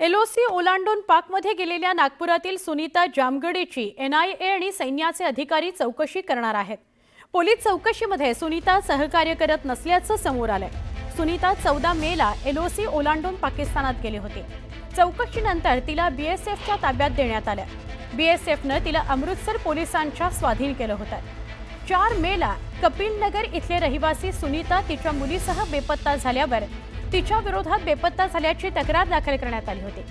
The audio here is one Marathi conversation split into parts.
एलओसी ओलांडून पाकमध्ये गेलेल्या नागपुरातील सुनीता जामगडेची एनआयए आणि सैन्याचे अधिकारी चौकशी करणार आहेत। पोलीस चौकशीमध्ये सुनीता सहकार्य करत नसल्याचं समोर आलंय। सुनीता 14 मेला एलओसी ओलांडून पाकिस्तानात गेली होती। चौकशीनंतर तिला बीएसएफच्या ताब्यात देण्यात आलं। बीएसएफनं तिला अमृतसर पोलिसांच्या स्वाधीन केलं होतं। 4 मेला कपिलनगर इथले रहिवासी सुनीता तिच्या मुलीसह बेपत्ता झाल्यावर तिच्या विरोधात बेपत्ता झाल्याची तक्रार दाखल करण्यात आली होती।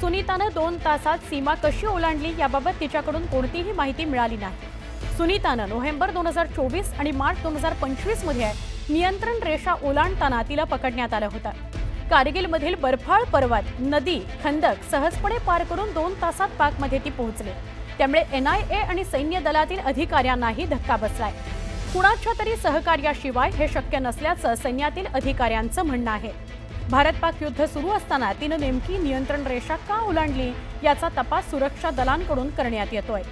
सुनीताने 2 तासात सीमा कशी ओलांडली याबाबत तिच्याकडून कोणतीही माहिती मिळाली नाही। सुनीताने नोव्हेंबर 2024 आणि मार्च 2025 मध्ये नियंत्रण रेषा ओलांडताना तिला पकडण्यात आलं होतं। कारगिलमधील बर्फाळ पर्वत, नदी, खंदक सहजपणे पार करून 2 तासात पाकमध्ये ती पोहोचली। त्यामुळे एनआयए आणि सैन्य दलातील अधिकाऱ्यांनाही धक्का बसलाय। कुणाच्या तरी सहकार्याशिवाय हे शक्य नसल्याचं सैन्यातील अधिकाऱ्यांचं म्हणणं आहे। भारत-पाक युद्ध सुरू असताना तिने नेमकी नियंत्रण रेषा का ओलांडली याचा तपास सुरक्षा दलांकडून करण्यात येतोय।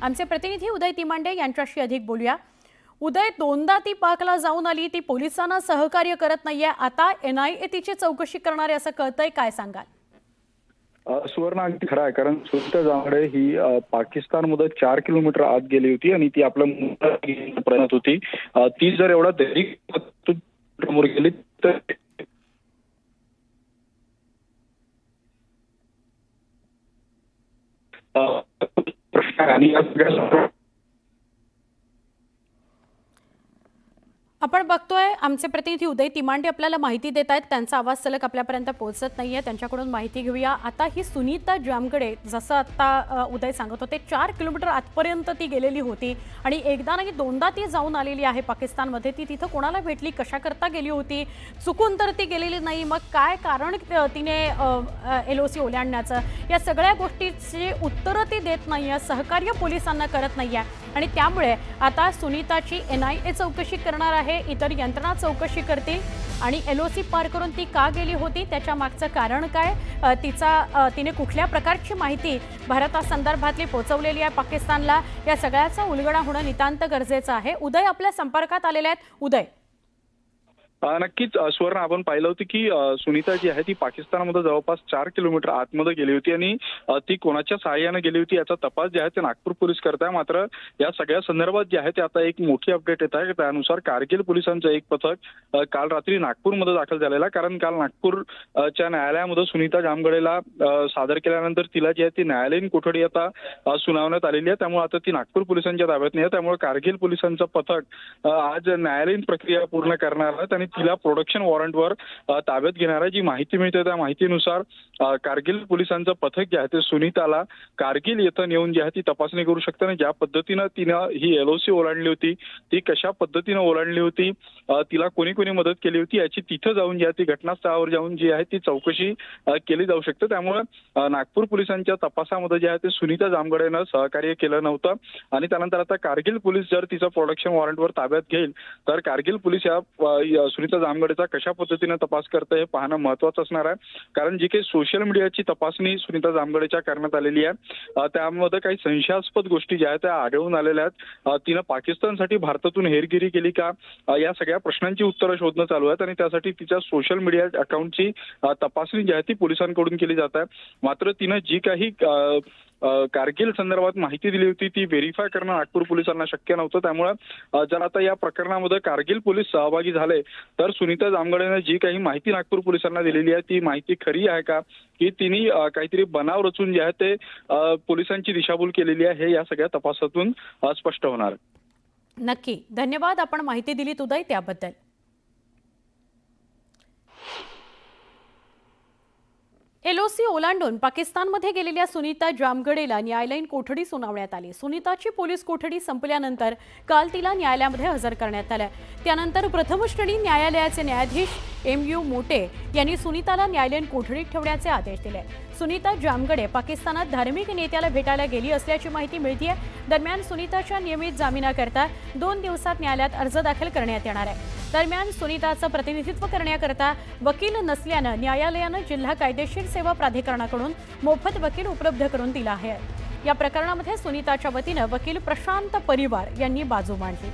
आमचे प्रतिनिधी उदय तिमांडे यांच्याशी अधिक बोलूया। उदय, 2दा ती पाकला जाऊन आली, ती पोलिसांना सहकार्य करत नाहीये, आता एनआयए तिची चौकशी करणार आहे असं कळतंय, काय सांगाल? सुवर्ण अगदी खरं आहे, कारण सुनीता जामगडे ही पाकिस्तानमध्ये 4 किलोमीटर आत गेली होती आणि ती आपल्या मुलाला प्रयत्न होती। ती जर एवढा समोर गेली तर आणि आपण बघतोय आमचे प्रतिनिधी उदय तिमांडे आपल्याला माहिती देत आहेत, त्यांचा आवाज सलग आपल्यापर्यंत पोहोचत नाहीये, त्यांच्याकडून माहिती घेऊया। आता ही सुनीता जामगडे, जसं आता उदय सांगत होते, 4 किलोमीटर आतपर्यंत ती गेलेली होती आणि एकदा नाही 2दा ती जाऊन आलेली आहे पाकिस्तानमध्ये। ती तिथं कोणाला भेटली, कशा करता गेली होती, चुकून तर ती गेलेली नाही, मग काय कारण तिने एलओसी ओलांडण्याचं, या सगळ्या गोष्टीची उत्तरं ती देत नाहीये, सहकार्य पोलिसांना करत नाहीये आणि त्यामुळे आता सुनीताची एनआयए चौकशी करणार आहे, इतर यंत्रणा चौकशी करतील आणि एलओसी पार करून ती का गेली होती, त्याच्या मागचं कारण काय, तिने कुठल्या प्रकारची माहिती भारतासंदर्भातली पोहोचवलेली आहे पाकिस्तानला, या सगळ्याचा उलगडा होणं नितांत गरजेचं आहे। उदय आपल्या संपर्कात आलेले आहेत। उदय, नक्कीच सुवर्ण, आपण पाहिलं होतं की सुनीता जी आहे ती पाकिस्तानमध्ये जवळपास 4 किलोमीटर आतमध्ये गेली होती आणि ती कोणाच्या सहाय्याने गेली होती याचा तपास जे आहे ते नागपूर पोलीस करत आहे। मात्र या सगळ्या संदर्भात जे आहे ते आता एक मोठी अपडेट येत आहे। त्यानुसार कारगिल पोलिसांचं एक पथक काल रात्री नागपूरमध्ये दाखल झालेलं, कारण काल नागपूरच्या न्यायालयामध्ये सुनीता जामगडेला सादर केल्यानंतर तिला जी आहे ती न्यायालयीन कोठडी आता सुनावण्यात आलेली आहे। त्यामुळे आता ती नागपूर पोलिसांच्या ताब्यात नाही आहे। त्यामुळे कारगिल पोलिसांचं पथक आज न्यायालयीन प्रक्रिया पूर्ण करणार आहेत आणि तिला प्रोडक्शन वॉरंटवर ताब्यात घेणार आहे। जी माहिती मिळते त्या माहितीनुसार कारगिल पोलिसांचं पथक जे आहे ते सुनीताला कारगिल येथे नेऊन जी आहे ती तपासणी करू शकते आणि ज्या पद्धतीनं तिनं ही एलओसी ओलांडली होती, ती कशा पद्धतीनं ओलांडली होती, तिला कोणी कोणी मदत केली होती, याची तिथं जाऊन जी आहे ती घटनास्थळावर जाऊन जी आहे ती चौकशी केली जाऊ शकते। त्यामुळे नागपूर पोलिसांच्या तपासामध्ये जे आहे ते सुनीता जामगडेनं सहकार्य केलं नव्हतं आणि त्यानंतर आता कारगिल पोलीस जर तिचं प्रोडक्शन वॉरंटवर ताब्यात घेईल तर कारगिल पोलीस या सुनीता जामगडेचा कशा पद्धतीने तपास करतं हे पाहणं महत्त्वाचं असणार आहे। कारण जी काही सोशल मीडियाची तपासणी सुनीता जामगडेच्या करण्यात आलेली आहे त्यामध्ये काही संशयास्पद गोष्टी ज्या आहेत त्या आढळून आलेल्या आहेत। तिनं पाकिस्तानसाठी भारतातून हेरगिरी केली का, या सगळ्या प्रश्नांची उत्तरं शोधणं चालू आहेत आणि त्यासाठी तिच्या सोशल मीडिया अकाउंटची तपासणी जी आहे ती पोलिसांकडून केली जात आहे। मात्र तिनं जी काही कारगिल संदर्भात माहिती दिली होती ती व्हेरीफाय करणं नागपूर पोलिसांना शक्य नव्हतं। त्यामुळे जर आता या प्रकरणामध्ये कारगिल पोलीस सहभागी झाले तर सुनीता जामगडेने जी काही माहिती नागपूर पोलिसांना दिलेली आहे ती माहिती खरी आहे का, की तिने काहीतरी बनाव रचून जे आहे ते पोलिसांची दिशाभूल केलेली आहे, हे या सगळ्या तपासातून स्पष्ट होणार। नक्की, धन्यवाद आपण माहिती दिलीत उदय त्याबद्दल। एलओसी ओलांडून पाकिस्तानमध्ये गेलेल्या सुनीता जामगडेला न्यायालयीन कोठडी सुनावण्यात आली। सुनीताची पोलीस कोठडी संपल्यानंतर काल तिला न्यायालयामध्ये हजर करण्यात आलं। त्यानंतर प्रथम श्रेणी न्यायालयाचे न्यायाधीश MU मोटे यांनी सुनीताला न्यायालयीन कोठडीत ठेवण्याचे आदेश दिले। सुनीता जामगडे पाकिस्तानात धार्मिक नेत्याला भेटायला गेली असल्याची माहिती मिळते। दरम्यान सुनीताच्या नियमित जामिनाकरता 2 दिवसात न्यायालयात अर्ज दाखल करण्यात येणार आहे। दरम्यान सुनीताचं प्रतिनिधित्व करण्याकरता वकील नसल्यानं न्यायालयानं जिल्हा कायदेशीर सेवा प्राधिकरणाकडून मोफत वकील उपलब्ध करून दिला आहे। या प्रकरणामध्ये सुनीताच्या वतीनं वकील प्रशांत परिवार यांनी बाजू मांडली।